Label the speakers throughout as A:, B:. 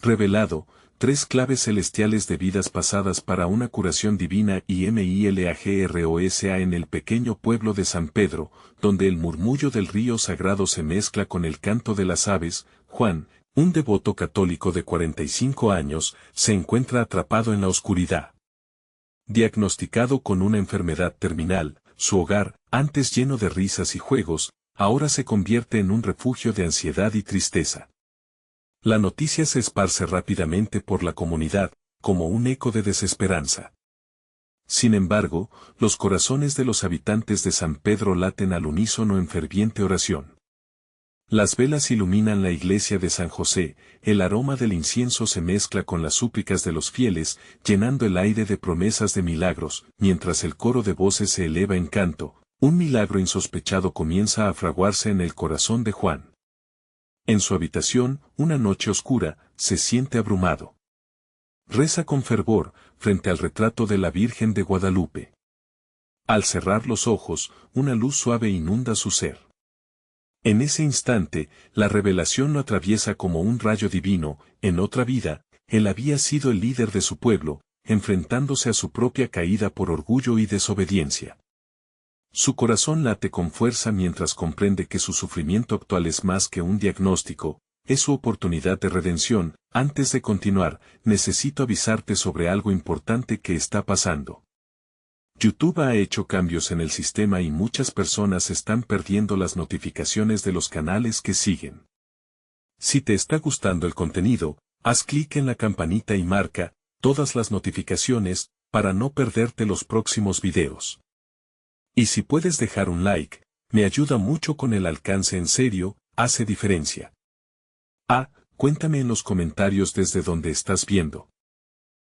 A: Revelado, 3 claves celestiales de vidas pasadas para una curación divina y milagrosa en el pequeño pueblo de San Pedro, donde el murmullo del río sagrado se mezcla con el canto de las aves. Juan, un devoto católico de 45 años, se encuentra atrapado en la oscuridad. Diagnosticado con una enfermedad terminal, su hogar, antes lleno de risas y juegos, ahora se convierte en un refugio de ansiedad y tristeza. La noticia se esparce rápidamente por la comunidad, como un eco de desesperanza. Sin embargo, los corazones de los habitantes de San Pedro laten al unísono en ferviente oración. Las velas iluminan la iglesia de San José, el aroma del incienso se mezcla con las súplicas de los fieles, llenando el aire de promesas de milagros, mientras el coro de voces se eleva en canto, un milagro insospechado comienza a fraguarse en el corazón de Juan. En su habitación, una noche oscura, se siente abrumado. Reza con fervor, frente al retrato de la Virgen de Guadalupe. Al cerrar los ojos, una luz suave inunda su ser. En ese instante, la revelación lo atraviesa como un rayo divino. En otra vida, él había sido el líder de su pueblo, enfrentándose a su propia caída por orgullo y desobediencia. Su corazón late con fuerza mientras comprende que su sufrimiento actual es más que un diagnóstico, es su oportunidad de redención. Antes de continuar, necesito avisarte sobre algo importante que está pasando. YouTube ha hecho cambios en el sistema y muchas personas están perdiendo las notificaciones de los canales que siguen. Si te está gustando el contenido, haz clic en la campanita y marca todas las notificaciones para no perderte los próximos videos. Y si puedes dejar un like, me ayuda mucho con el alcance, en serio, hace diferencia. Cuéntame en los comentarios desde donde estás viendo.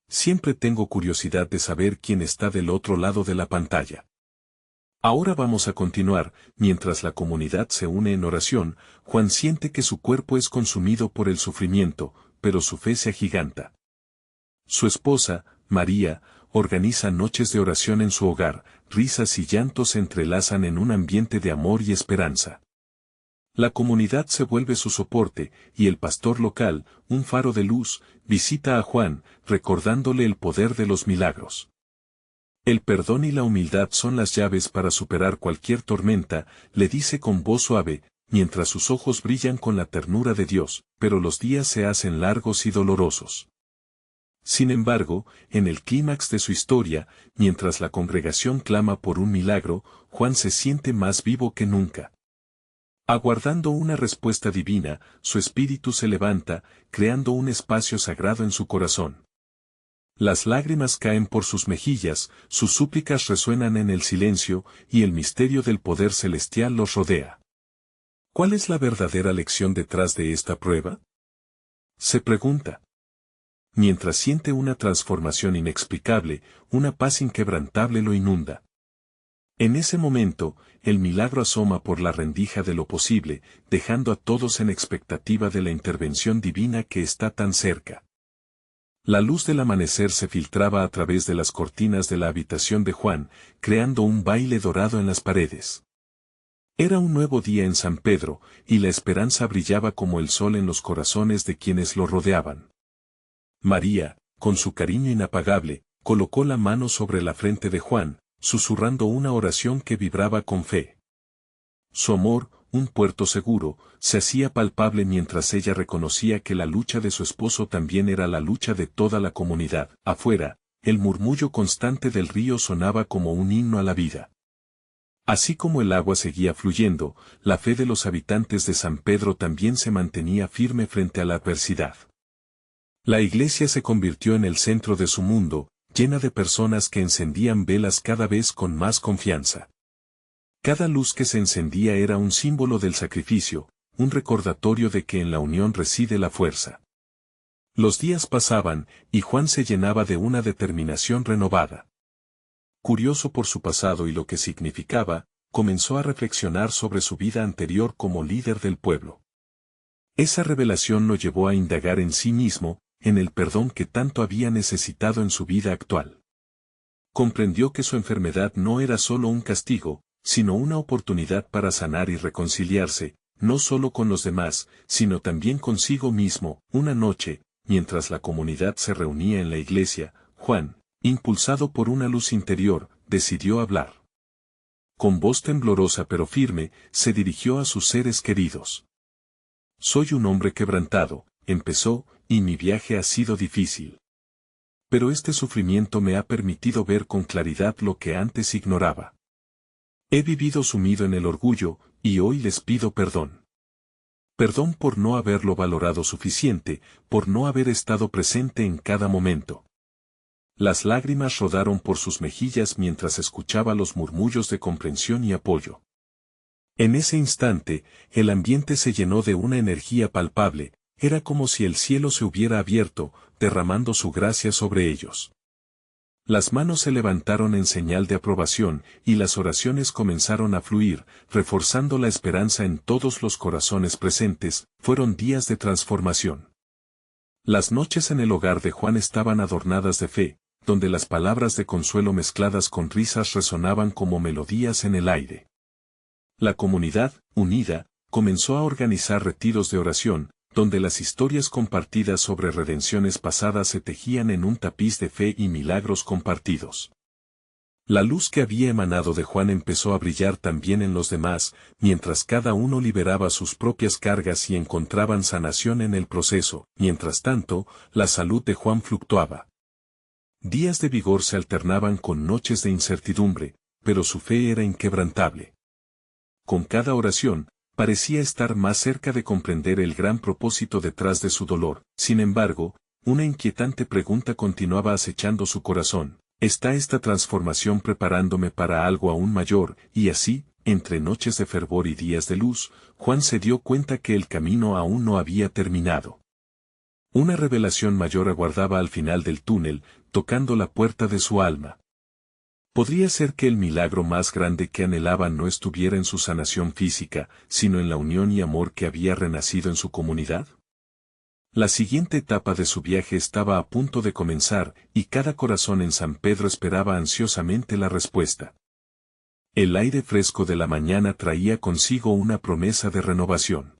A: Siempre tengo curiosidad de saber quién está del otro lado de la pantalla. Ahora vamos a continuar. Mientras la comunidad se une en oración, Juan siente que su cuerpo es consumido por el sufrimiento, pero su fe se agiganta. Su esposa, María, organiza noches de oración en su hogar, risas y llantos se entrelazan en un ambiente de amor y esperanza. La comunidad se vuelve su soporte, y el pastor local, un faro de luz, visita a Juan, recordándole el poder de los milagros. El perdón y la humildad son las llaves para superar cualquier tormenta, le dice con voz suave, mientras sus ojos brillan con la ternura de Dios, pero los días se hacen largos y dolorosos. Sin embargo, en el clímax de su historia, mientras la congregación clama por un milagro, Juan se siente más vivo que nunca. Aguardando una respuesta divina, su espíritu se levanta, creando un espacio sagrado en su corazón. Las lágrimas caen por sus mejillas, sus súplicas resuenan en el silencio, y el misterio del poder celestial los rodea. ¿Cuál es la verdadera lección detrás de esta prueba? Se pregunta. Mientras siente una transformación inexplicable, una paz inquebrantable lo inunda. En ese momento, el milagro asoma por la rendija de lo posible, dejando a todos en expectativa de la intervención divina que está tan cerca. La luz del amanecer se filtraba a través de las cortinas de la habitación de Juan, creando un baile dorado en las paredes. Era un nuevo día en San Pedro, y la esperanza brillaba como el sol en los corazones de quienes lo rodeaban. María, con su cariño inapagable, colocó la mano sobre la frente de Juan, susurrando una oración que vibraba con fe. Su amor, un puerto seguro, se hacía palpable mientras ella reconocía que la lucha de su esposo también era la lucha de toda la comunidad. Afuera, el murmullo constante del río sonaba como un himno a la vida. Así como el agua seguía fluyendo, la fe de los habitantes de San Pedro también se mantenía firme frente a la adversidad. La iglesia se convirtió en el centro de su mundo, llena de personas que encendían velas cada vez con más confianza. Cada luz que se encendía era un símbolo del sacrificio, un recordatorio de que en la unión reside la fuerza. Los días pasaban, y Juan se llenaba de una determinación renovada. Curioso por su pasado y lo que significaba, comenzó a reflexionar sobre su vida anterior como líder del pueblo. Esa revelación lo llevó a indagar en sí mismo, en el perdón que tanto había necesitado en su vida actual. Comprendió que su enfermedad no era solo un castigo, sino una oportunidad para sanar y reconciliarse, no solo con los demás, sino también consigo mismo. Una noche, mientras la comunidad se reunía en la iglesia, Juan, impulsado por una luz interior, decidió hablar. Con voz temblorosa pero firme, se dirigió a sus seres queridos. Soy un hombre quebrantado, empezó, y mi viaje ha sido difícil. Pero este sufrimiento me ha permitido ver con claridad lo que antes ignoraba. He vivido sumido en el orgullo, y hoy les pido perdón. Perdón por no haberlo valorado suficiente, por no haber estado presente en cada momento. Las lágrimas rodaron por sus mejillas mientras escuchaba los murmullos de comprensión y apoyo. En ese instante, el ambiente se llenó de una energía palpable, era como si el cielo se hubiera abierto, derramando su gracia sobre ellos. Las manos se levantaron en señal de aprobación, y las oraciones comenzaron a fluir, reforzando la esperanza en todos los corazones presentes. Fueron días de transformación. Las noches en el hogar de Juan estaban adornadas de fe, donde las palabras de consuelo mezcladas con risas resonaban como melodías en el aire. La comunidad, unida, comenzó a organizar retiros de oración, donde las historias compartidas sobre redenciones pasadas se tejían en un tapiz de fe y milagros compartidos. La luz que había emanado de Juan empezó a brillar también en los demás, mientras cada uno liberaba sus propias cargas y encontraban sanación en el proceso. Mientras tanto, la salud de Juan fluctuaba. Días de vigor se alternaban con noches de incertidumbre, pero su fe era inquebrantable. Con cada oración, parecía estar más cerca de comprender el gran propósito detrás de su dolor. Sin embargo, una inquietante pregunta continuaba acechando su corazón. ¿Está esta transformación preparándome para algo aún mayor? Y así, entre noches de fervor y días de luz, Juan se dio cuenta que el camino aún no había terminado. Una revelación mayor aguardaba al final del túnel, tocando la puerta de su alma. ¿Podría ser que el milagro más grande que anhelaba no estuviera en su sanación física, sino en la unión y amor que había renacido en su comunidad? La siguiente etapa de su viaje estaba a punto de comenzar, y cada corazón en San Pedro esperaba ansiosamente la respuesta. El aire fresco de la mañana traía consigo una promesa de renovación.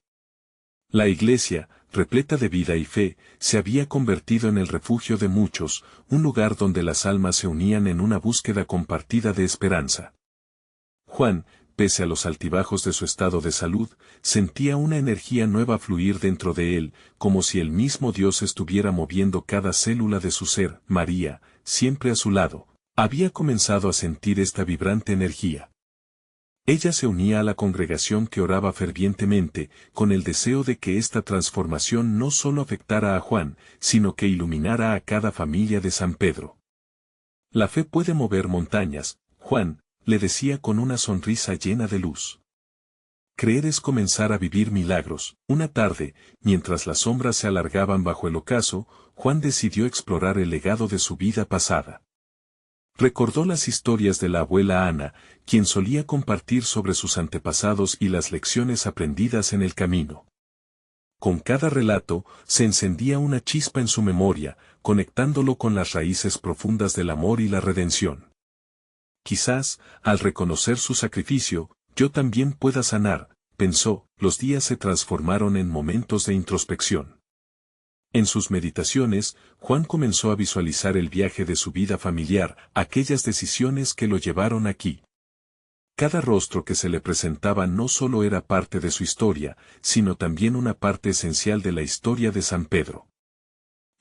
A: La iglesia, repleta de vida y fe, se había convertido en el refugio de muchos, un lugar donde las almas se unían en una búsqueda compartida de esperanza. Juan, pese a los altibajos de su estado de salud, sentía una energía nueva fluir dentro de él, como si el mismo Dios estuviera moviendo cada célula de su ser. María, siempre a su lado, había comenzado a sentir esta vibrante energía. Ella se unía a la congregación que oraba fervientemente, con el deseo de que esta transformación no solo afectara a Juan, sino que iluminara a cada familia de San Pedro. La fe puede mover montañas, Juan, le decía con una sonrisa llena de luz. Creer es comenzar a vivir milagros. Una tarde, mientras las sombras se alargaban bajo el ocaso, Juan decidió explorar el legado de su vida pasada. Recordó las historias de la abuela Ana, quien solía compartir sobre sus antepasados y las lecciones aprendidas en el camino. Con cada relato, se encendía una chispa en su memoria, conectándolo con las raíces profundas del amor y la redención. Quizás, al reconocer su sacrificio, yo también pueda sanar, pensó. Los días se transformaron en momentos de introspección. En sus meditaciones, Juan comenzó a visualizar el viaje de su vida familiar, aquellas decisiones que lo llevaron aquí. Cada rostro que se le presentaba no solo era parte de su historia, sino también una parte esencial de la historia de San Pedro.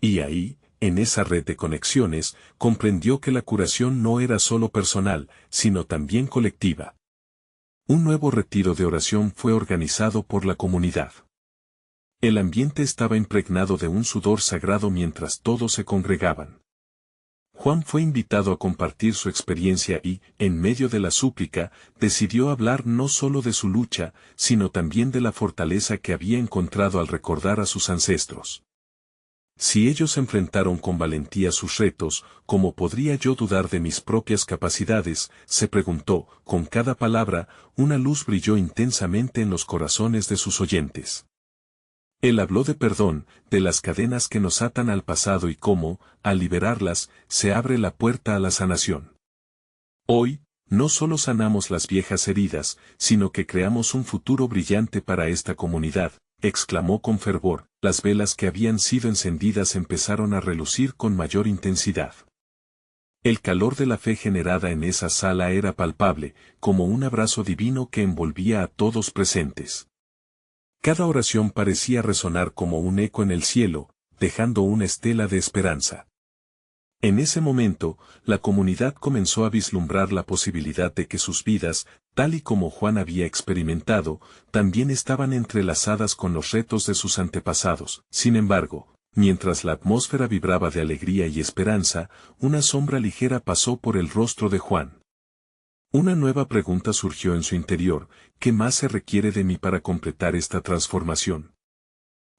A: Y ahí, en esa red de conexiones, comprendió que la curación no era solo personal, sino también colectiva. Un nuevo retiro de oración fue organizado por la comunidad. El ambiente estaba impregnado de un sudor sagrado mientras todos se congregaban. Juan fue invitado a compartir su experiencia y, en medio de la súplica, decidió hablar no solo de su lucha, sino también de la fortaleza que había encontrado al recordar a sus ancestros. Si ellos enfrentaron con valentía sus retos, ¿cómo podría yo dudar de mis propias capacidades?, se preguntó. Con cada palabra, una luz brilló intensamente en los corazones de sus oyentes. Él habló de perdón, de las cadenas que nos atan al pasado y cómo, al liberarlas, se abre la puerta a la sanación. Hoy, no solo sanamos las viejas heridas, sino que creamos un futuro brillante para esta comunidad, exclamó con fervor. Las velas que habían sido encendidas empezaron a relucir con mayor intensidad. El calor de la fe generada en esa sala era palpable, como un abrazo divino que envolvía a todos presentes. Cada oración parecía resonar como un eco en el cielo, dejando una estela de esperanza. En ese momento, la comunidad comenzó a vislumbrar la posibilidad de que sus vidas, tal y como Juan había experimentado, también estaban entrelazadas con los retos de sus antepasados. Sin embargo, mientras la atmósfera vibraba de alegría y esperanza, una sombra ligera pasó por el rostro de Juan. Una nueva pregunta surgió en su interior: ¿qué más se requiere de mí para completar esta transformación?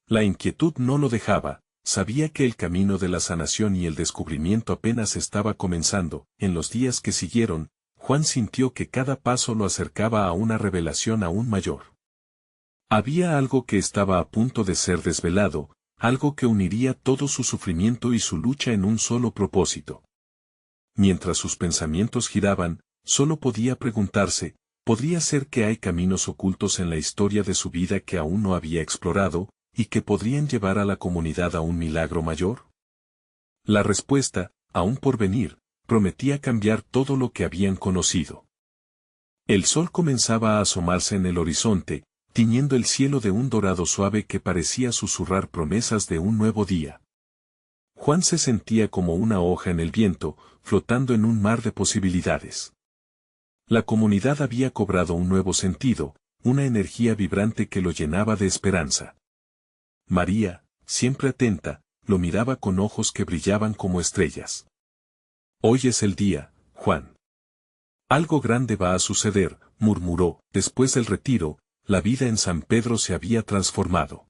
A: La inquietud no lo dejaba. Sabía que el camino de la sanación y el descubrimiento apenas estaba comenzando. En los días que siguieron, Juan sintió que cada paso lo acercaba a una revelación aún mayor. Había algo que estaba a punto de ser desvelado, algo que uniría todo su sufrimiento y su lucha en un solo propósito. Mientras sus pensamientos giraban, solo podía preguntarse: ¿podría ser que hay caminos ocultos en la historia de su vida que aún no había explorado, y que podrían llevar a la comunidad a un milagro mayor? La respuesta, aún por venir, prometía cambiar todo lo que habían conocido. El sol comenzaba a asomarse en el horizonte, tiñendo el cielo de un dorado suave que parecía susurrar promesas de un nuevo día. Juan se sentía como una hoja en el viento, flotando en un mar de posibilidades. La comunidad había cobrado un nuevo sentido, una energía vibrante que lo llenaba de esperanza. María, siempre atenta, lo miraba con ojos que brillaban como estrellas. «Hoy es el día, Juan. Algo grande va a suceder», murmuró. Después del retiro, la vida en San Pedro se había transformado.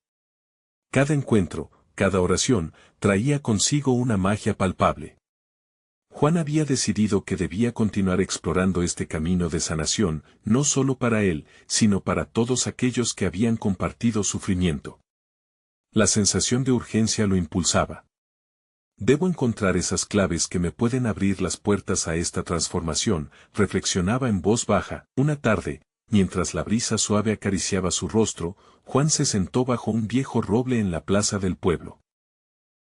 A: Cada encuentro, cada oración, traía consigo una magia palpable. Juan había decidido que debía continuar explorando este camino de sanación, no solo para él, sino para todos aquellos que habían compartido sufrimiento. La sensación de urgencia lo impulsaba. «Debo encontrar esas claves que me pueden abrir las puertas a esta transformación», reflexionaba en voz baja. Una tarde, mientras la brisa suave acariciaba su rostro, Juan se sentó bajo un viejo roble en la plaza del pueblo.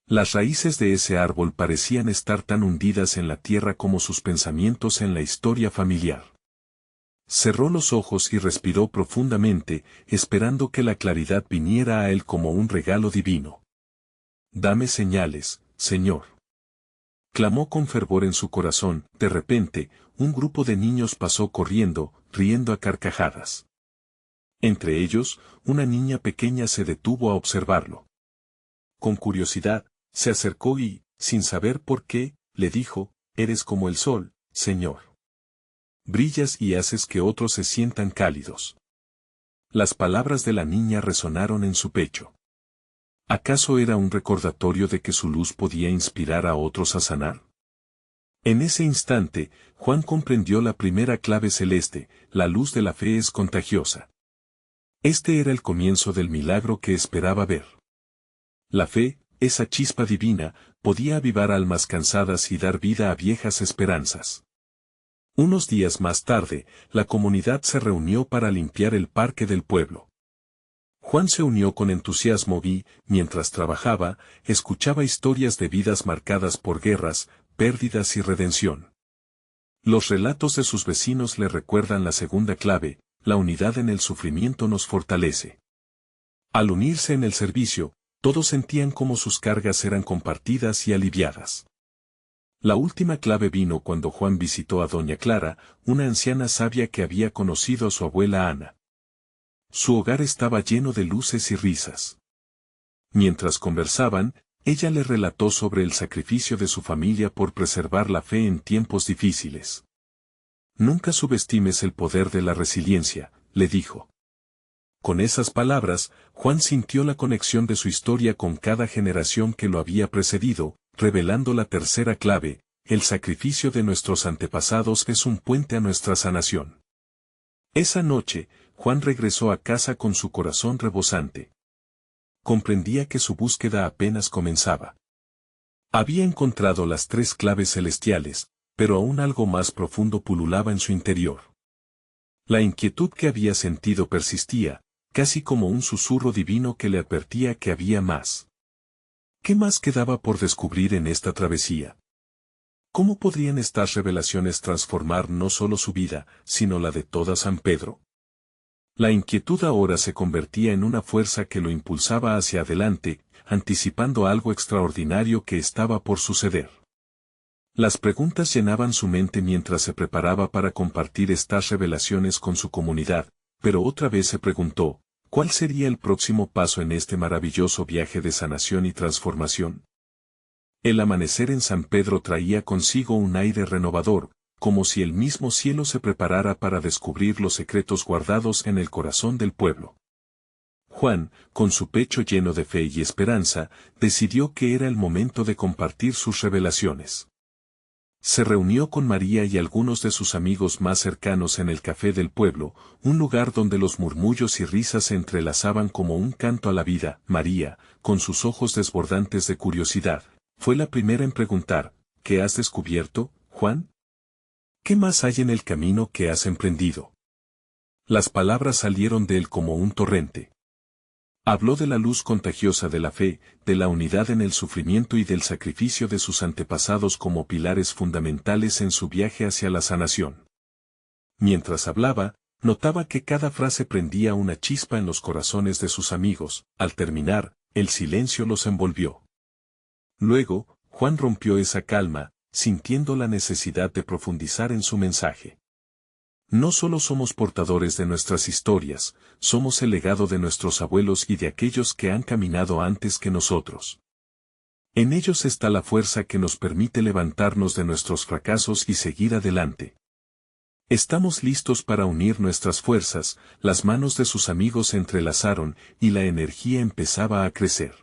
A: Las raíces de ese árbol parecían estar tan hundidas en la tierra como sus pensamientos en la historia familiar. Cerró los ojos y respiró profundamente, esperando que la claridad viniera a él como un regalo divino. «Dame señales, Señor», clamó con fervor en su corazón. De repente, un grupo de niños pasó corriendo, riendo a carcajadas. Entre ellos, una niña pequeña se detuvo a observarlo. Con curiosidad, se acercó y, sin saber por qué, le dijo: «Eres como el sol, Señor. Brillas y haces que otros se sientan cálidos». Las palabras de la niña resonaron en su pecho. ¿Acaso era un recordatorio de que su luz podía inspirar a otros a sanar? En ese instante, Juan comprendió la primera clave celeste: la luz de la fe es contagiosa. Este era el comienzo del milagro que esperaba ver. La fe, esa chispa divina, podía avivar almas cansadas y dar vida a viejas esperanzas. Unos días más tarde, la comunidad se reunió para limpiar el parque del pueblo. Juan se unió con entusiasmo y, mientras trabajaba, escuchaba historias de vidas marcadas por guerras, pérdidas y redención. Los relatos de sus vecinos le recuerdan la segunda clave: la unidad en el sufrimiento nos fortalece. Al unirse en el servicio, todos sentían como sus cargas eran compartidas y aliviadas. La última clave vino cuando Juan visitó a doña Clara, una anciana sabia que había conocido a su abuela Ana. Su hogar estaba lleno de luces y risas. Mientras conversaban, ella le relató sobre el sacrificio de su familia por preservar la fe en tiempos difíciles. «Nunca subestimes el poder de la resiliencia», le dijo. Con esas palabras, Juan sintió la conexión de su historia con cada generación que lo había precedido, revelando la tercera clave: el sacrificio de nuestros antepasados es un puente a nuestra sanación. Esa noche, Juan regresó a casa con su corazón rebosante. Comprendía que su búsqueda apenas comenzaba. Había encontrado las 3 claves celestiales, pero aún algo más profundo pululaba en su interior. La inquietud que había sentido persistía, casi como un susurro divino que le advertía que había más. ¿Qué más quedaba por descubrir en esta travesía? ¿Cómo podrían estas revelaciones transformar no solo su vida, sino la de toda San Pedro? La inquietud ahora se convertía en una fuerza que lo impulsaba hacia adelante, anticipando algo extraordinario que estaba por suceder. Las preguntas llenaban su mente mientras se preparaba para compartir estas revelaciones con su comunidad, pero otra vez se preguntó, ¿cuál sería el próximo paso en este maravilloso viaje de sanación y transformación? El amanecer en San Pedro traía consigo un aire renovador, como si el mismo cielo se preparara para descubrir los secretos guardados en el corazón del pueblo. Juan, con su pecho lleno de fe y esperanza, decidió que era el momento de compartir sus revelaciones. Se reunió con María y algunos de sus amigos más cercanos en el café del pueblo, un lugar donde los murmullos y risas se entrelazaban como un canto a la vida. María, con sus ojos desbordantes de curiosidad, fue la primera en preguntar, ¿qué has descubierto, Juan? ¿Qué más hay en el camino que has emprendido? Las palabras salieron de él como un torrente. Habló de la luz contagiosa de la fe, de la unidad en el sufrimiento y del sacrificio de sus antepasados como pilares fundamentales en su viaje hacia la sanación. Mientras hablaba, notaba que cada frase prendía una chispa en los corazones de sus amigos. Al terminar, el silencio los envolvió. Luego, Juan rompió esa calma, sintiendo la necesidad de profundizar en su mensaje. No solo somos portadores de nuestras historias, somos el legado de nuestros abuelos y de aquellos que han caminado antes que nosotros. En ellos está la fuerza que nos permite levantarnos de nuestros fracasos y seguir adelante. Estamos listos para unir nuestras fuerzas. Las manos de sus amigos se entrelazaron y la energía empezaba a crecer.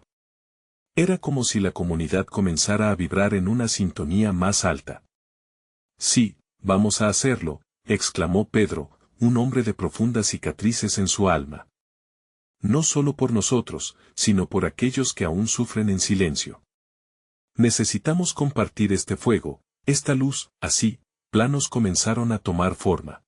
A: Era como si la comunidad comenzara a vibrar en una sintonía más alta. Sí, vamos a hacerlo, exclamó Pedro, un hombre de profundas cicatrices en su alma. No solo por nosotros, sino por aquellos que aún sufren en silencio. Necesitamos compartir este fuego, esta luz. Así, planos comenzaron a tomar forma.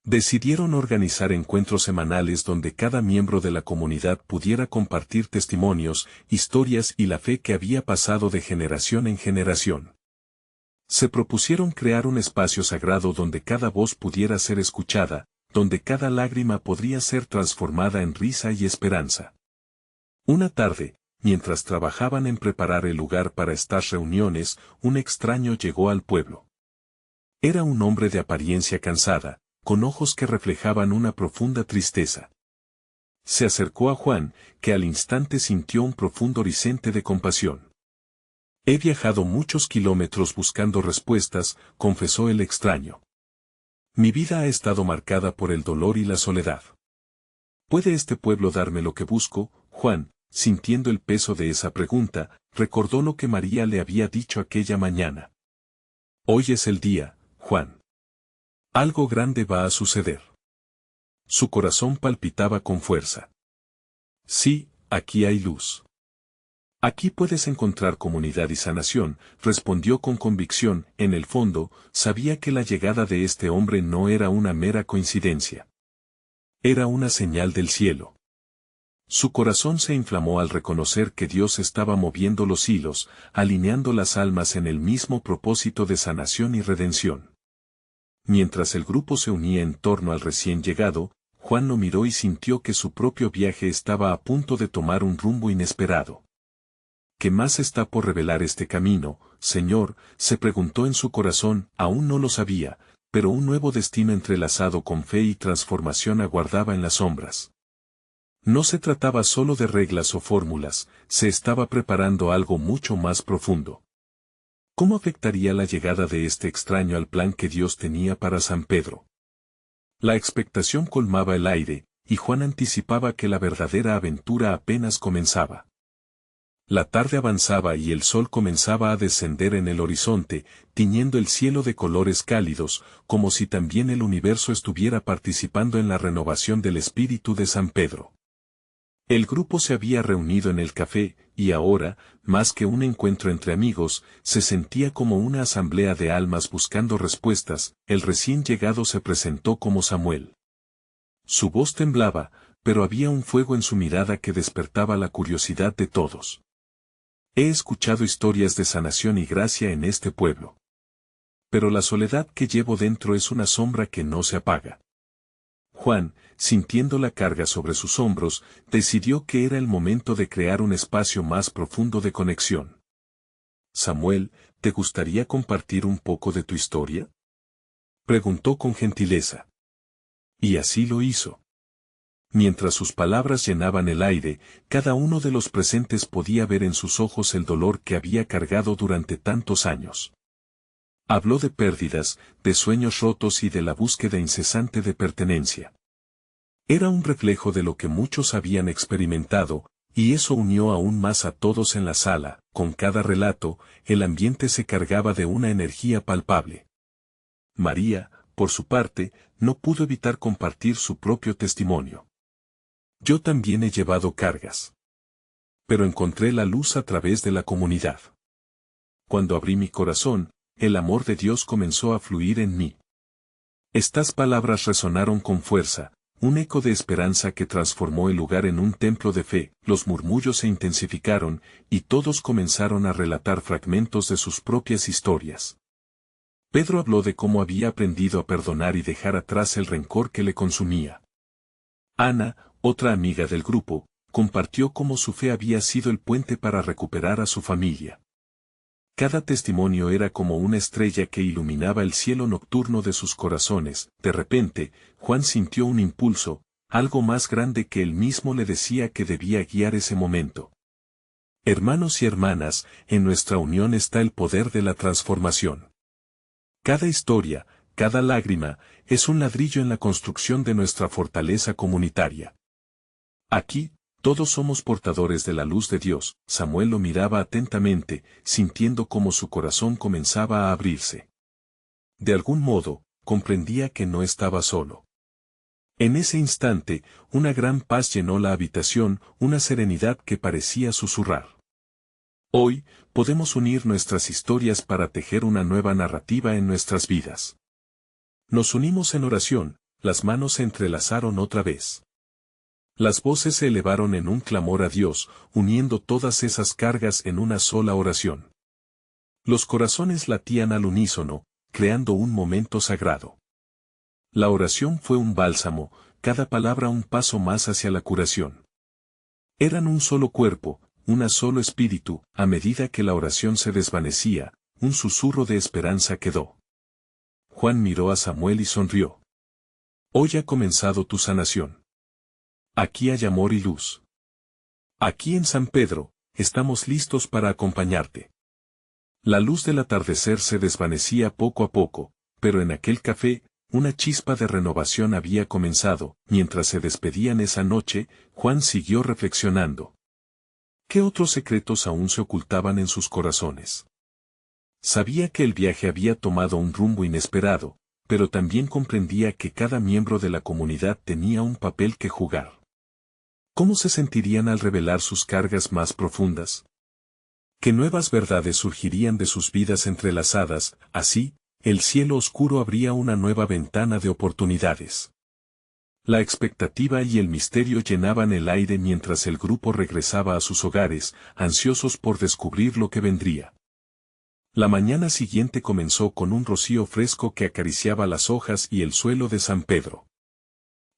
A: Decidieron organizar encuentros semanales donde cada miembro de la comunidad pudiera compartir testimonios, historias y la fe que había pasado de generación en generación. Se propusieron crear un espacio sagrado donde cada voz pudiera ser escuchada, donde cada lágrima podría ser transformada en risa y esperanza. Una tarde, mientras trabajaban en preparar el lugar para estas reuniones, un extraño llegó al pueblo. Era un hombre de apariencia cansada, con ojos que reflejaban una profunda tristeza. Se acercó a Juan, que al instante sintió un profundo horizonte de compasión. He viajado muchos kilómetros buscando respuestas, confesó el extraño. Mi vida ha estado marcada por el dolor y la soledad. ¿Puede este pueblo darme lo que busco? Juan, sintiendo el peso de esa pregunta, recordó lo que María le había dicho aquella mañana. Hoy es el día, Juan. Algo grande va a suceder. Su corazón palpitaba con fuerza. Sí, aquí hay luz. Aquí puedes encontrar comunidad y sanación, respondió con convicción. En el fondo, sabía que la llegada de este hombre no era una mera coincidencia. Era una señal del cielo. Su corazón se inflamó al reconocer que Dios estaba moviendo los hilos, alineando las almas en el mismo propósito de sanación y redención. Mientras el grupo se unía en torno al recién llegado, Juan lo miró y sintió que su propio viaje estaba a punto de tomar un rumbo inesperado. ¿Qué más está por revelar este camino, Señor?, se preguntó en su corazón. Aún no lo sabía, pero un nuevo destino entrelazado con fe y transformación aguardaba en las sombras. No se trataba solo de reglas o fórmulas, se estaba preparando algo mucho más profundo. ¿Cómo afectaría la llegada de este extraño al plan que Dios tenía para San Pedro? La expectación colmaba el aire, y Juan anticipaba que la verdadera aventura apenas comenzaba. La tarde avanzaba y el sol comenzaba a descender en el horizonte, tiñendo el cielo de colores cálidos, como si también el universo estuviera participando en la renovación del espíritu de San Pedro. El grupo se había reunido en el café, y ahora, más que un encuentro entre amigos, se sentía como una asamblea de almas buscando respuestas. El recién llegado se presentó como Samuel. Su voz temblaba, pero había un fuego en su mirada que despertaba la curiosidad de todos. He escuchado historias de sanación y gracia en este pueblo. Pero la soledad que llevo dentro es una sombra que no se apaga. Juan, sintiendo la carga sobre sus hombros, decidió que era el momento de crear un espacio más profundo de conexión. Samuel, ¿te gustaría compartir un poco de tu historia? Preguntó con gentileza. Y así lo hizo. Mientras sus palabras llenaban el aire, cada uno de los presentes podía ver en sus ojos el dolor que había cargado durante tantos años. Habló de pérdidas, de sueños rotos y de la búsqueda incesante de pertenencia. Era un reflejo de lo que muchos habían experimentado, y eso unió aún más a todos en la sala. Con cada relato, el ambiente se cargaba de una energía palpable. María, por su parte, no pudo evitar compartir su propio testimonio. Yo también he llevado cargas. Pero encontré la luz a través de la comunidad. Cuando abrí mi corazón, el amor de Dios comenzó a fluir en mí. Estas palabras resonaron con fuerza, un eco de esperanza que transformó el lugar en un templo de fe. Los murmullos se intensificaron, y todos comenzaron a relatar fragmentos de sus propias historias. Pedro habló de cómo había aprendido a perdonar y dejar atrás el rencor que le consumía. Ana, otra amiga del grupo, compartió cómo su fe había sido el puente para recuperar a su familia. Cada testimonio era como una estrella que iluminaba el cielo nocturno de sus corazones. De repente, Juan sintió un impulso, algo más grande que él mismo le decía que debía guiar ese momento. Hermanos y hermanas, en nuestra unión está el poder de la transformación. Cada historia, cada lágrima, es un ladrillo en la construcción de nuestra fortaleza comunitaria. Aquí, todos somos portadores de la luz de Dios. Samuel lo miraba atentamente, sintiendo cómo su corazón comenzaba a abrirse. De algún modo, comprendía que no estaba solo. En ese instante, una gran paz llenó la habitación, una serenidad que parecía susurrar. Hoy, podemos unir nuestras historias para tejer una nueva narrativa en nuestras vidas. Nos unimos en oración, las manos se entrelazaron otra vez. Las voces se elevaron en un clamor a Dios, uniendo todas esas cargas en una sola oración. Los corazones latían al unísono, creando un momento sagrado. La oración fue un bálsamo, cada palabra un paso más hacia la curación. Eran un solo cuerpo, un solo espíritu. A medida que la oración se desvanecía, un susurro de esperanza quedó. Juan miró a Samuel y sonrió. Hoy ha comenzado tu sanación. Aquí hay amor y luz. Aquí en San Pedro, estamos listos para acompañarte. La luz del atardecer se desvanecía poco a poco, pero en aquel café, una chispa de renovación había comenzado. Mientras se despedían esa noche, Juan siguió reflexionando. ¿Qué otros secretos aún se ocultaban en sus corazones? Sabía que el viaje había tomado un rumbo inesperado, pero también comprendía que cada miembro de la comunidad tenía un papel que jugar. ¿Cómo se sentirían al revelar sus cargas más profundas? ¿Qué nuevas verdades surgirían de sus vidas entrelazadas? Así, el cielo oscuro abría una nueva ventana de oportunidades. La expectativa y el misterio llenaban el aire mientras el grupo regresaba a sus hogares, ansiosos por descubrir lo que vendría. La mañana siguiente comenzó con un rocío fresco que acariciaba las hojas y el suelo de San Pedro.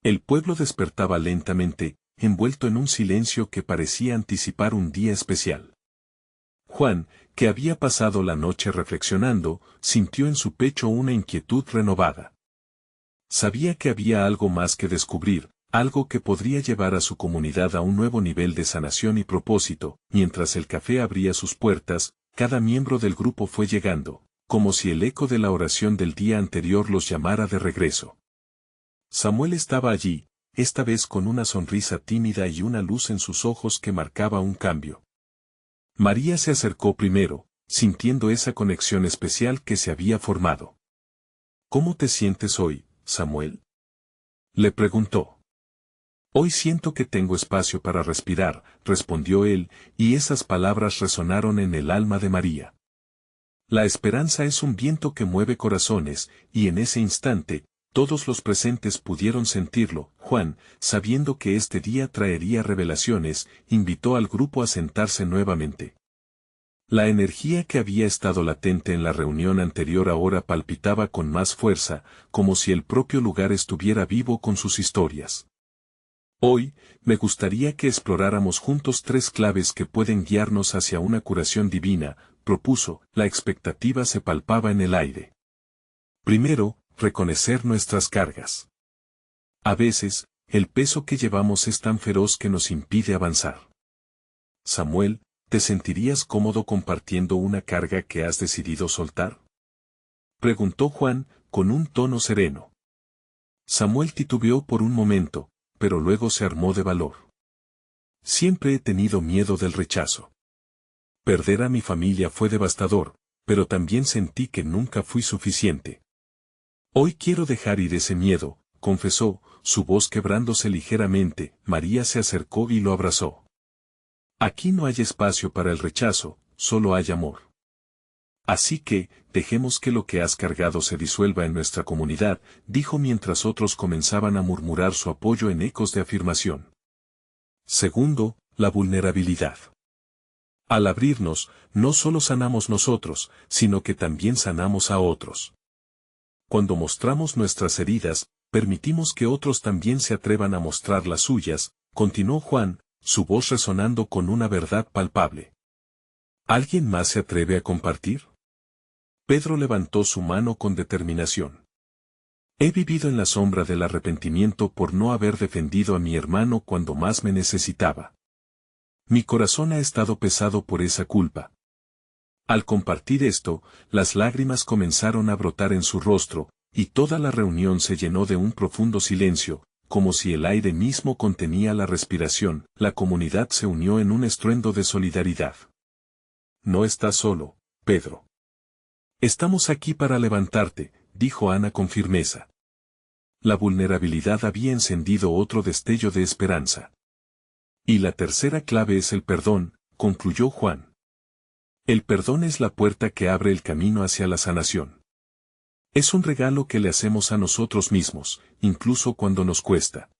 A: El pueblo despertaba lentamente, envuelto en un silencio que parecía anticipar un día especial. Juan, que había pasado la noche reflexionando, sintió en su pecho una inquietud renovada. Sabía que había algo más que descubrir, algo que podría llevar a su comunidad a un nuevo nivel de sanación y propósito. Mientras el café abría sus puertas, cada miembro del grupo fue llegando, como si el eco de la oración del día anterior los llamara de regreso. Samuel estaba allí, esta vez con una sonrisa tímida y una luz en sus ojos que marcaba un cambio. María se acercó primero, sintiendo esa conexión especial que se había formado. ¿Cómo te sientes hoy, Samuel? Le preguntó. Hoy siento que tengo espacio para respirar, respondió él, y esas palabras resonaron en el alma de María. La esperanza es un viento que mueve corazones, y en ese instante, Todos los presentes pudieron sentirlo. Juan, sabiendo que este día traería revelaciones, invitó al grupo a sentarse nuevamente. La energía que había estado latente en la reunión anterior ahora palpitaba con más fuerza, como si el propio lugar estuviera vivo con sus historias. Hoy, me gustaría que exploráramos juntos 3 claves que pueden guiarnos hacia una curación divina, propuso. La expectativa se palpaba en el aire. Primero, reconocer nuestras cargas. A veces, el peso que llevamos es tan feroz que nos impide avanzar. Samuel, ¿te sentirías cómodo compartiendo una carga que has decidido soltar? Preguntó Juan, con un tono sereno. Samuel titubeó por un momento, pero luego se armó de valor. Siempre he tenido miedo del rechazo. Perder a mi familia fue devastador, pero también sentí que nunca fui suficiente. Hoy quiero dejar ir ese miedo, confesó, su voz quebrándose ligeramente. María se acercó y lo abrazó. Aquí no hay espacio para el rechazo, solo hay amor. Así que, dejemos que lo que has cargado se disuelva en nuestra comunidad, dijo mientras otros comenzaban a murmurar su apoyo en ecos de afirmación. Segundo, la vulnerabilidad. Al abrirnos, no solo sanamos nosotros, sino que también sanamos a otros. Cuando mostramos nuestras heridas, permitimos que otros también se atrevan a mostrar las suyas, continuó Juan, su voz resonando con una verdad palpable. ¿Alguien más se atreve a compartir? Pedro levantó su mano con determinación. He vivido en la sombra del arrepentimiento por no haber defendido a mi hermano cuando más me necesitaba. Mi corazón ha estado pesado por esa culpa. Al compartir esto, las lágrimas comenzaron a brotar en su rostro, y toda la reunión se llenó de un profundo silencio, como si el aire mismo contenía la respiración. La comunidad se unió en un estruendo de solidaridad. No estás solo, Pedro. Estamos aquí para levantarte, dijo Ana con firmeza. La vulnerabilidad había encendido otro destello de esperanza. Y la tercera clave es el perdón, concluyó Juan. El perdón es la puerta que abre el camino hacia la sanación. Es un regalo que le hacemos a nosotros mismos, incluso cuando nos cuesta.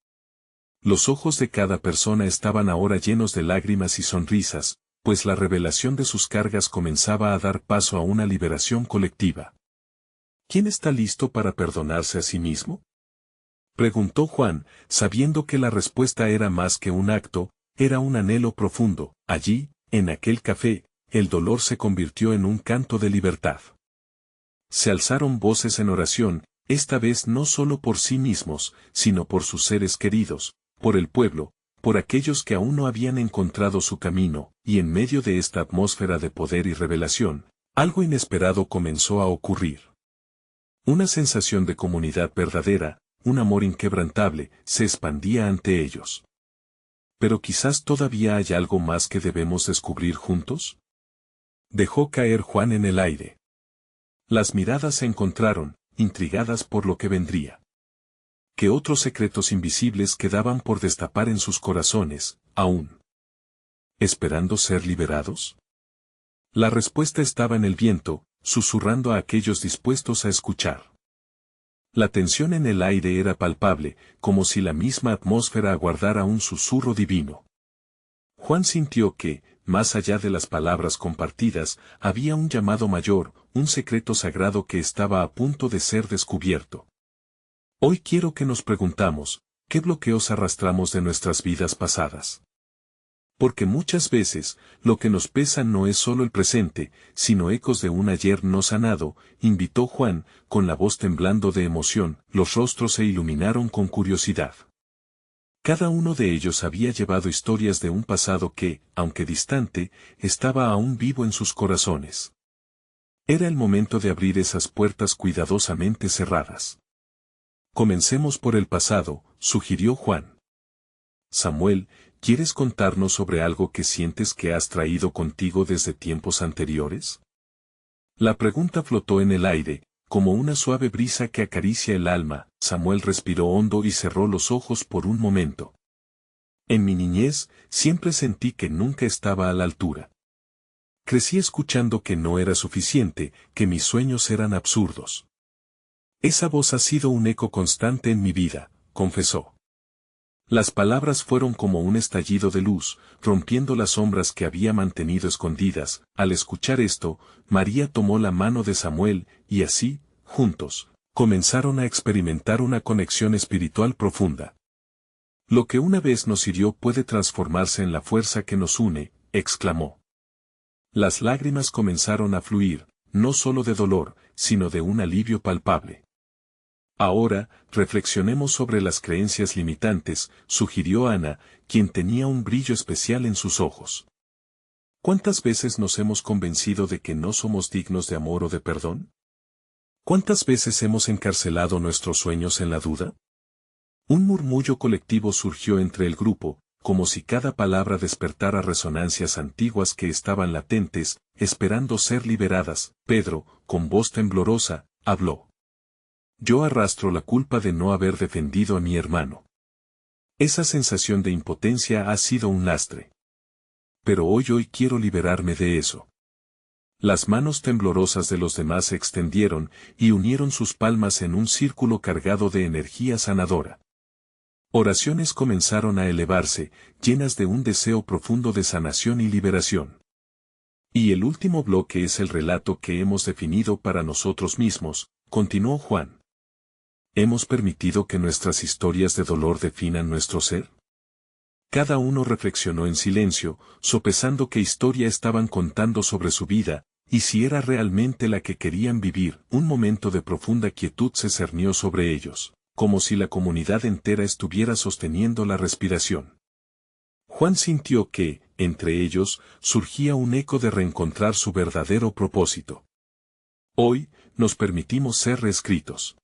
A: Los ojos de cada persona estaban ahora llenos de lágrimas y sonrisas, pues la revelación de sus cargas comenzaba a dar paso a una liberación colectiva. ¿Quién está listo para perdonarse a sí mismo? Preguntó Juan, sabiendo que la respuesta era más que un acto, era un anhelo profundo. Allí, en aquel café, el dolor se convirtió en un canto de libertad. Se alzaron voces en oración, esta vez no solo por sí mismos, sino por sus seres queridos, por el pueblo, por aquellos que aún no habían encontrado su camino, y en medio de esta atmósfera de poder y revelación, algo inesperado comenzó a ocurrir. Una sensación de comunidad verdadera, un amor inquebrantable, se expandía ante ellos. Pero quizás todavía hay algo más que debemos descubrir juntos. Dejó caer Juan en el aire. Las miradas se encontraron, intrigadas por lo que vendría. ¿Qué otros secretos invisibles quedaban por destapar en sus corazones, aún esperando ser liberados? La respuesta estaba en el viento, susurrando a aquellos dispuestos a escuchar. La tensión en el aire era palpable, como si la misma atmósfera aguardara un susurro divino. Juan sintió que, más allá de las palabras compartidas, había un llamado mayor, un secreto sagrado que estaba a punto de ser descubierto. Hoy quiero que nos preguntamos, ¿qué bloqueos arrastramos de nuestras vidas pasadas? Porque muchas veces, lo que nos pesa no es solo el presente, sino ecos de un ayer no sanado, invitó Juan, con la voz temblando de emoción. Los rostros se iluminaron con curiosidad. Cada uno de ellos había llevado historias de un pasado que, aunque distante, estaba aún vivo en sus corazones. Era el momento de abrir esas puertas cuidadosamente cerradas. Comencemos por el pasado, sugirió Juan. Samuel, ¿quieres contarnos sobre algo que sientes que has traído contigo desde tiempos anteriores? La pregunta flotó en el aire, como una suave brisa que acaricia el alma. Samuel respiró hondo y cerró los ojos por un momento. En mi niñez, siempre sentí que nunca estaba a la altura. Crecí escuchando que no era suficiente, que mis sueños eran absurdos. Esa voz ha sido un eco constante en mi vida, confesó. Las palabras fueron como un estallido de luz, rompiendo las sombras que había mantenido escondidas. Al escuchar esto, María tomó la mano de Samuel, y así, juntos, comenzaron a experimentar una conexión espiritual profunda. Lo que una vez nos hirió puede transformarse en la fuerza que nos une, exclamó. Las lágrimas comenzaron a fluir, no solo de dolor, sino de un alivio palpable. Ahora, reflexionemos sobre las creencias limitantes, sugirió Ana, quien tenía un brillo especial en sus ojos. ¿Cuántas veces nos hemos convencido de que no somos dignos de amor o de perdón? ¿Cuántas veces hemos encarcelado nuestros sueños en la duda? Un murmullo colectivo surgió entre el grupo, como si cada palabra despertara resonancias antiguas que estaban latentes, esperando ser liberadas. Pedro, con voz temblorosa, habló. Yo arrastro la culpa de no haber defendido a mi hermano. Esa sensación de impotencia ha sido un lastre. Pero hoy quiero liberarme de eso. Las manos temblorosas de los demás se extendieron y unieron sus palmas en un círculo cargado de energía sanadora. Oraciones comenzaron a elevarse, llenas de un deseo profundo de sanación y liberación. Y el último bloque es el relato que hemos definido para nosotros mismos, continuó Juan. ¿Hemos permitido que nuestras historias de dolor definan nuestro ser? Cada uno reflexionó en silencio, sopesando qué historia estaban contando sobre su vida, y si era realmente la que querían vivir. Un momento de profunda quietud se cernió sobre ellos, como si la comunidad entera estuviera sosteniendo la respiración. Juan sintió que, entre ellos, surgía un eco de reencontrar su verdadero propósito. Hoy, nos permitimos ser reescritos.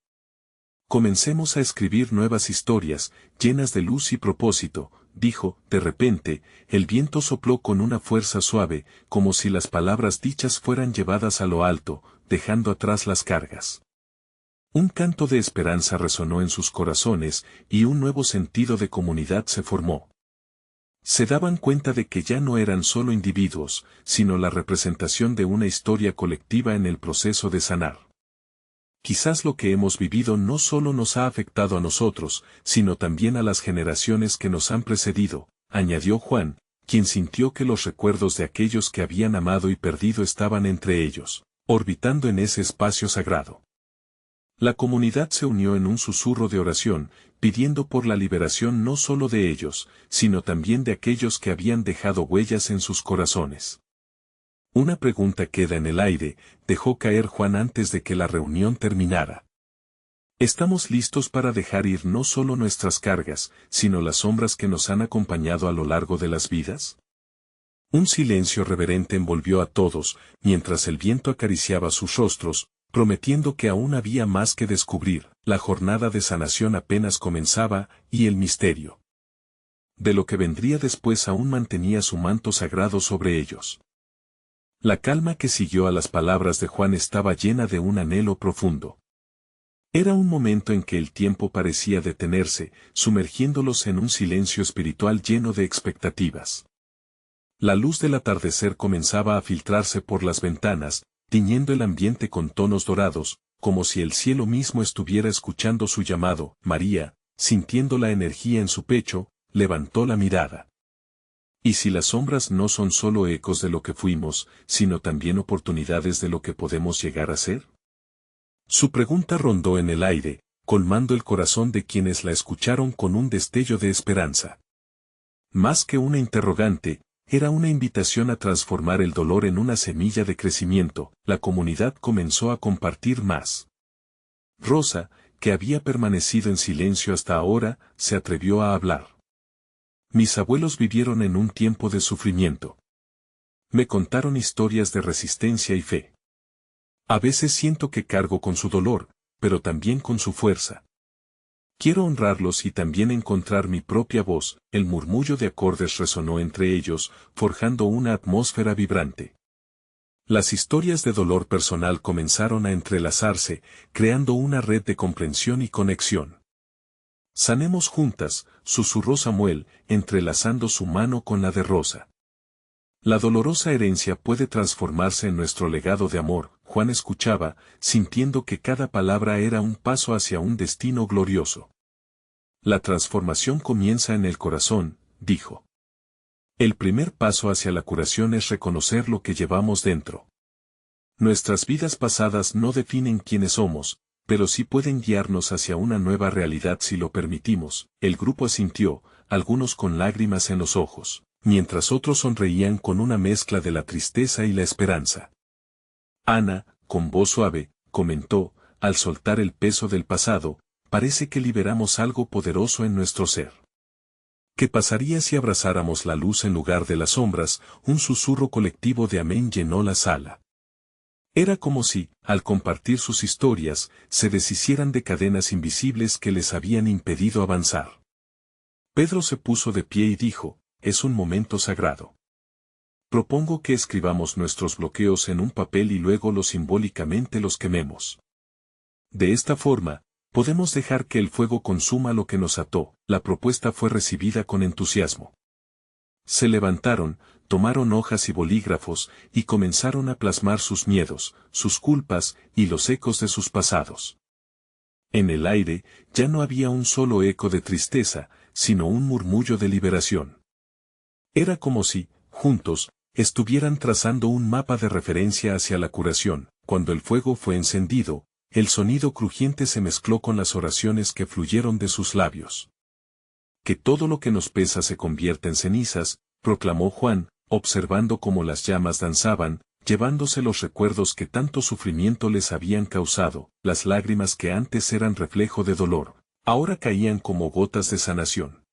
A: Comencemos a escribir nuevas historias, llenas de luz y propósito, dijo. De repente, el viento sopló con una fuerza suave, como si las palabras dichas fueran llevadas a lo alto, dejando atrás las cargas. Un canto de esperanza resonó en sus corazones, y un nuevo sentido de comunidad se formó. Se daban cuenta de que ya no eran solo individuos, sino la representación de una historia colectiva en el proceso de sanar. Quizás lo que hemos vivido no solo nos ha afectado a nosotros, sino también a las generaciones que nos han precedido, añadió Juan, quien sintió que los recuerdos de aquellos que habían amado y perdido estaban entre ellos, orbitando en ese espacio sagrado. La comunidad se unió en un susurro de oración, pidiendo por la liberación no solo de ellos, sino también de aquellos que habían dejado huellas en sus corazones. Una pregunta queda en el aire, dejó caer Juan antes de que la reunión terminara. ¿Estamos listos para dejar ir no solo nuestras cargas, sino las sombras que nos han acompañado a lo largo de las vidas? Un silencio reverente envolvió a todos, mientras el viento acariciaba sus rostros, prometiendo que aún había más que descubrir. La jornada de sanación apenas comenzaba, y el misterio de lo que vendría después aún mantenía su manto sagrado sobre ellos. La calma que siguió a las palabras de Juan estaba llena de un anhelo profundo. Era un momento en que el tiempo parecía detenerse, sumergiéndolos en un silencio espiritual lleno de expectativas. La luz del atardecer comenzaba a filtrarse por las ventanas, tiñendo el ambiente con tonos dorados, como si el cielo mismo estuviera escuchando su llamado. María, sintiendo la energía en su pecho, levantó la mirada. ¿Y si las sombras no son solo ecos de lo que fuimos, sino también oportunidades de lo que podemos llegar a ser? Su pregunta rondó en el aire, colmando el corazón de quienes la escucharon con un destello de esperanza. Más que una interrogante, era una invitación a transformar el dolor en una semilla de crecimiento. La comunidad comenzó a compartir más. Rosa, que había permanecido en silencio hasta ahora, se atrevió a hablar. Mis abuelos vivieron en un tiempo de sufrimiento. Me contaron historias de resistencia y fe. A veces siento que cargo con su dolor, pero también con su fuerza. Quiero honrarlos y también encontrar mi propia voz. El murmullo de acordes resonó entre ellos, forjando una atmósfera vibrante. Las historias de dolor personal comenzaron a entrelazarse, creando una red de comprensión y conexión. Sanemos juntas, susurró Samuel, entrelazando su mano con la de Rosa. La dolorosa herencia puede transformarse en nuestro legado de amor. Juan escuchaba, sintiendo que cada palabra era un paso hacia un destino glorioso. La transformación comienza en el corazón, dijo. El primer paso hacia la curación es reconocer lo que llevamos dentro. Nuestras vidas pasadas no definen quiénes somos, pero sí pueden guiarnos hacia una nueva realidad si lo permitimos. El grupo asintió, algunos con lágrimas en los ojos, mientras otros sonreían con una mezcla de la tristeza y la esperanza. Ana, con voz suave, comentó, al soltar el peso del pasado, parece que liberamos algo poderoso en nuestro ser. ¿Qué pasaría si abrazáramos la luz en lugar de las sombras? Un susurro colectivo de amén llenó la sala. Era como si, al compartir sus historias, se deshicieran de cadenas invisibles que les habían impedido avanzar. Pedro se puso de pie y dijo, es un momento sagrado. Propongo que escribamos nuestros bloqueos en un papel y luego simbólicamente los quememos. De esta forma, podemos dejar que el fuego consuma lo que nos ató. La propuesta fue recibida con entusiasmo. Se levantaron, tomaron hojas y bolígrafos, y comenzaron a plasmar sus miedos, sus culpas, y los ecos de sus pasados. En el aire, ya no había un solo eco de tristeza, sino un murmullo de liberación. Era como si, juntos, estuvieran trazando un mapa de referencia hacia la curación. Cuando el fuego fue encendido, el sonido crujiente se mezcló con las oraciones que fluyeron de sus labios. Que todo lo que nos pesa se convierta en cenizas, proclamó Juan, observando cómo las llamas danzaban, llevándose los recuerdos que tanto sufrimiento les habían causado. Las lágrimas que antes eran reflejo de dolor, ahora caían como gotas de sanación.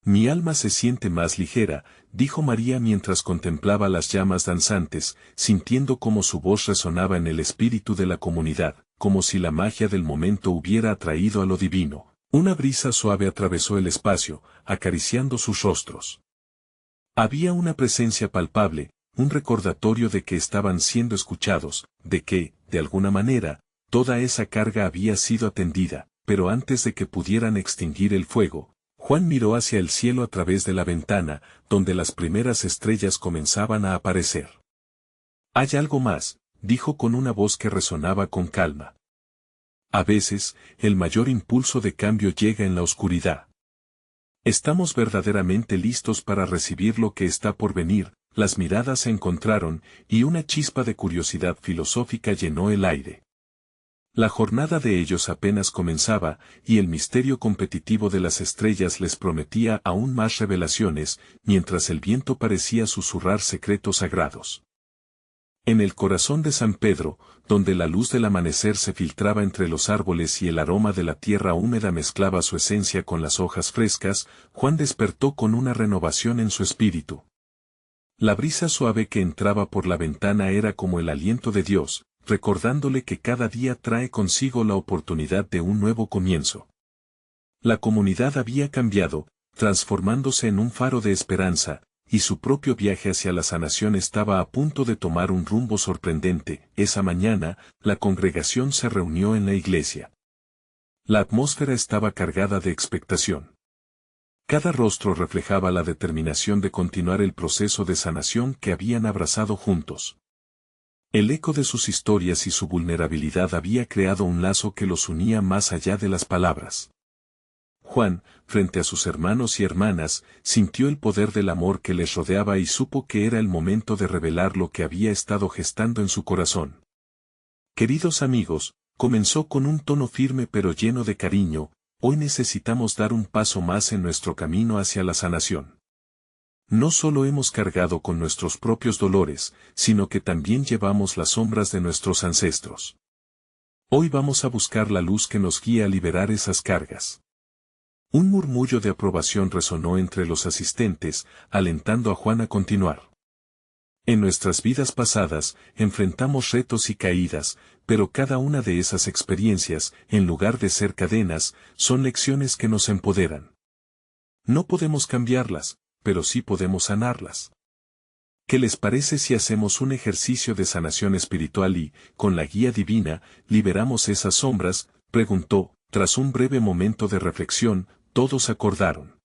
A: Mi alma se siente más ligera, dijo María mientras contemplaba las llamas danzantes, sintiendo cómo su voz resonaba en el espíritu de la comunidad, como si la magia del momento hubiera atraído a lo divino. Una brisa suave atravesó el espacio, acariciando sus rostros. Había una presencia palpable, un recordatorio de que estaban siendo escuchados, de que, de alguna manera, toda esa carga había sido atendida, pero antes de que pudieran extinguir el fuego, Juan miró hacia el cielo a través de la ventana, donde las primeras estrellas comenzaban a aparecer. Hay algo más, dijo con una voz que resonaba con calma. A veces, el mayor impulso de cambio llega en la oscuridad. Estamos verdaderamente listos para recibir lo que está por venir. Las miradas se encontraron, y una chispa de curiosidad filosófica llenó el aire. La jornada de ellos apenas comenzaba, y el misterio competitivo de las estrellas les prometía aún más revelaciones, mientras el viento parecía susurrar secretos sagrados. En el corazón de San Pedro, donde la luz del amanecer se filtraba entre los árboles y el aroma de la tierra húmeda mezclaba su esencia con las hojas frescas, Juan despertó con una renovación en su espíritu. La brisa suave que entraba por la ventana era como el aliento de Dios, recordándole que cada día trae consigo la oportunidad de un nuevo comienzo. La comunidad había cambiado, transformándose en un faro de esperanza, y su propio viaje hacia la sanación estaba a punto de tomar un rumbo sorprendente. Esa mañana, la congregación se reunió en la iglesia. La atmósfera estaba cargada de expectación. Cada rostro reflejaba la determinación de continuar el proceso de sanación que habían abrazado juntos. El eco de sus historias y su vulnerabilidad había creado un lazo que los unía más allá de las palabras. Juan, frente a sus hermanos y hermanas, sintió el poder del amor que les rodeaba y supo que era el momento de revelar lo que había estado gestando en su corazón. Queridos amigos, comenzó con un tono firme pero lleno de cariño, hoy necesitamos dar un paso más en nuestro camino hacia la sanación. No solo hemos cargado con nuestros propios dolores, sino que también llevamos las sombras de nuestros ancestros. Hoy vamos a buscar la luz que nos guía a liberar esas cargas. Un murmullo de aprobación resonó entre los asistentes, alentando a Juan a continuar. En nuestras vidas pasadas, enfrentamos retos y caídas, pero cada una de esas experiencias, en lugar de ser cadenas, son lecciones que nos empoderan. No podemos cambiarlas, pero sí podemos sanarlas. ¿Qué les parece si hacemos un ejercicio de sanación espiritual y, con la guía divina, liberamos esas sombras? Preguntó. Tras un breve momento de reflexión, todos acordaron.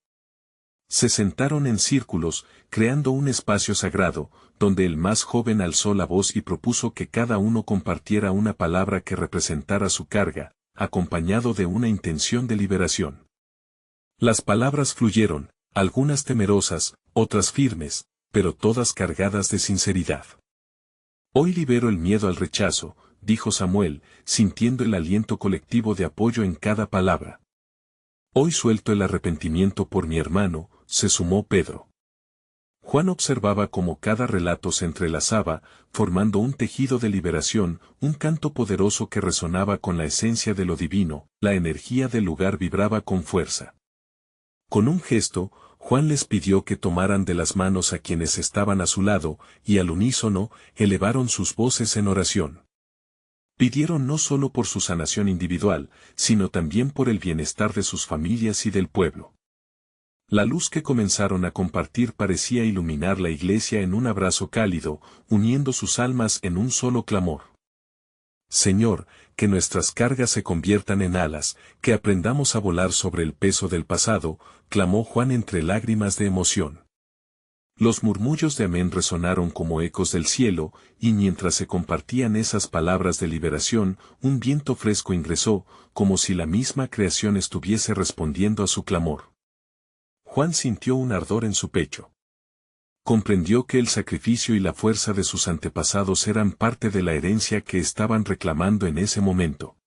A: Se sentaron en círculos, creando un espacio sagrado, donde el más joven alzó la voz y propuso que cada uno compartiera una palabra que representara su carga, acompañado de una intención de liberación. Las palabras fluyeron, algunas temerosas, otras firmes, pero todas cargadas de sinceridad. Hoy libero el miedo al rechazo, dijo Samuel, sintiendo el aliento colectivo de apoyo en cada palabra. Hoy suelto el arrepentimiento por mi hermano, se sumó Pedro. Juan observaba cómo cada relato se entrelazaba, formando un tejido de liberación, un canto poderoso que resonaba con la esencia de lo divino, la energía del lugar vibraba con fuerza. Con un gesto, Juan les pidió que tomaran de las manos a quienes estaban a su lado, y al unísono, elevaron sus voces en oración. Pidieron no solo por su sanación individual, sino también por el bienestar de sus familias y del pueblo. La luz que comenzaron a compartir parecía iluminar la iglesia en un abrazo cálido, uniendo sus almas en un solo clamor. Señor, que nuestras cargas se conviertan en alas, que aprendamos a volar sobre el peso del pasado, clamó Juan entre lágrimas de emoción. Los murmullos de amén resonaron como ecos del cielo, y mientras se compartían esas palabras de liberación, un viento fresco ingresó, como si la misma creación estuviese respondiendo a su clamor. Juan sintió un ardor en su pecho. Comprendió que el sacrificio y la fuerza de sus antepasados eran parte de la herencia que estaban reclamando en ese momento.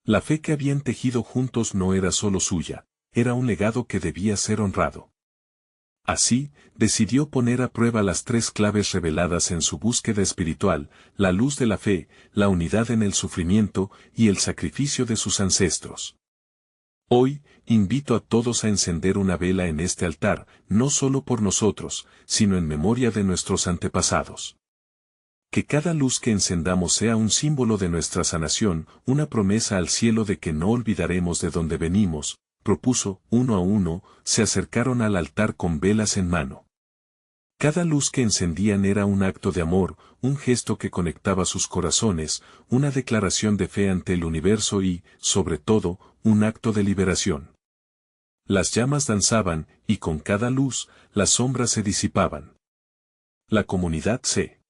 A: La fe que habían tejido juntos no era solo suya, era un legado que debía ser honrado. Así, decidió poner a prueba las 3 claves reveladas en su búsqueda espiritual, la luz de la fe, la unidad en el sufrimiento y el sacrificio de sus ancestros. Hoy, invito a todos a encender una vela en este altar, no solo por nosotros, sino en memoria de nuestros antepasados. Que cada luz que encendamos sea un símbolo de nuestra sanación, una promesa al cielo de que no olvidaremos de dónde venimos, propuso, uno a uno, se acercaron al altar con velas en mano. Cada luz que encendían era un acto de amor, un gesto que conectaba sus corazones, una declaración de fe ante el universo y, sobre todo, un acto de liberación. Las llamas danzaban, y con cada luz, las sombras se disipaban. La comunidad se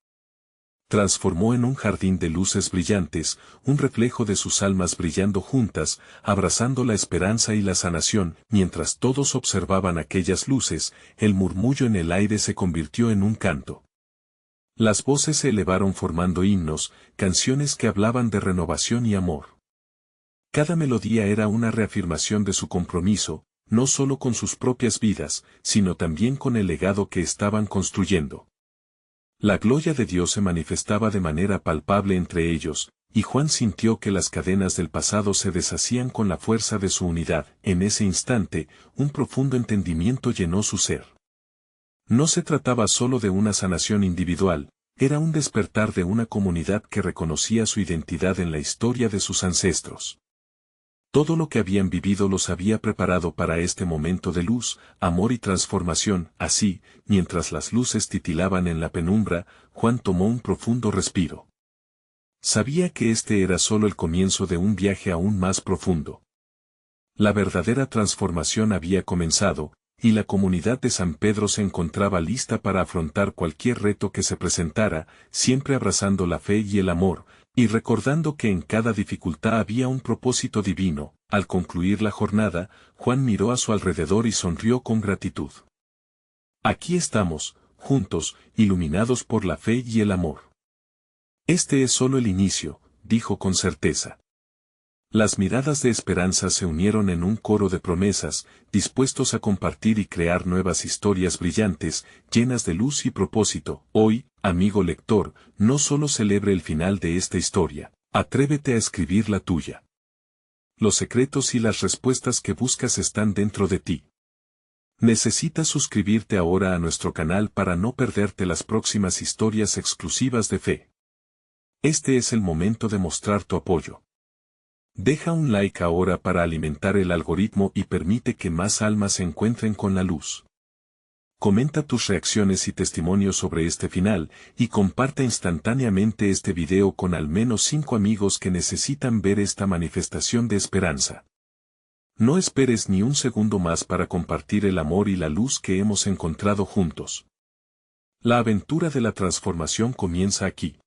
A: transformó en un jardín de luces brillantes, un reflejo de sus almas brillando juntas, abrazando la esperanza y la sanación. Mientras todos observaban aquellas luces, el murmullo en el aire se convirtió en un canto. Las voces se elevaron formando himnos, canciones que hablaban de renovación y amor. Cada melodía era una reafirmación de su compromiso, no solo con sus propias vidas, sino también con el legado que estaban construyendo. La gloria de Dios se manifestaba de manera palpable entre ellos, y Juan sintió que las cadenas del pasado se deshacían con la fuerza de su unidad. En ese instante, un profundo entendimiento llenó su ser. No se trataba solo de una sanación individual, era un despertar de una comunidad que reconocía su identidad en la historia de sus ancestros. Todo lo que habían vivido los había preparado para este momento de luz, amor y transformación. Así, mientras las luces titilaban en la penumbra, Juan tomó un profundo respiro. Sabía que este era solo el comienzo de un viaje aún más profundo. La verdadera transformación había comenzado, y la comunidad de San Pedro se encontraba lista para afrontar cualquier reto que se presentara, siempre abrazando la fe y el amor, y recordando que en cada dificultad había un propósito divino. Al concluir la jornada, Juan miró a su alrededor y sonrió con gratitud. Aquí estamos, juntos, iluminados por la fe y el amor. Este es solo el inicio, dijo con certeza. Las miradas de esperanza se unieron en un coro de promesas, dispuestos a compartir y crear nuevas historias brillantes, llenas de luz y propósito. Hoy, amigo lector, no solo celebre el final de esta historia, atrévete a escribir la tuya. Los secretos y las respuestas que buscas están dentro de ti. Necesitas suscribirte ahora a nuestro canal para no perderte las próximas historias exclusivas de fe. Este es el momento de mostrar tu apoyo. Deja un like ahora para alimentar el algoritmo y permite que más almas se encuentren con la luz. Comenta tus reacciones y testimonios sobre este final, y comparte instantáneamente este video con al menos 5 amigos que necesitan ver esta manifestación de esperanza. No esperes ni un segundo más para compartir el amor y la luz que hemos encontrado juntos. La aventura de la transformación comienza aquí.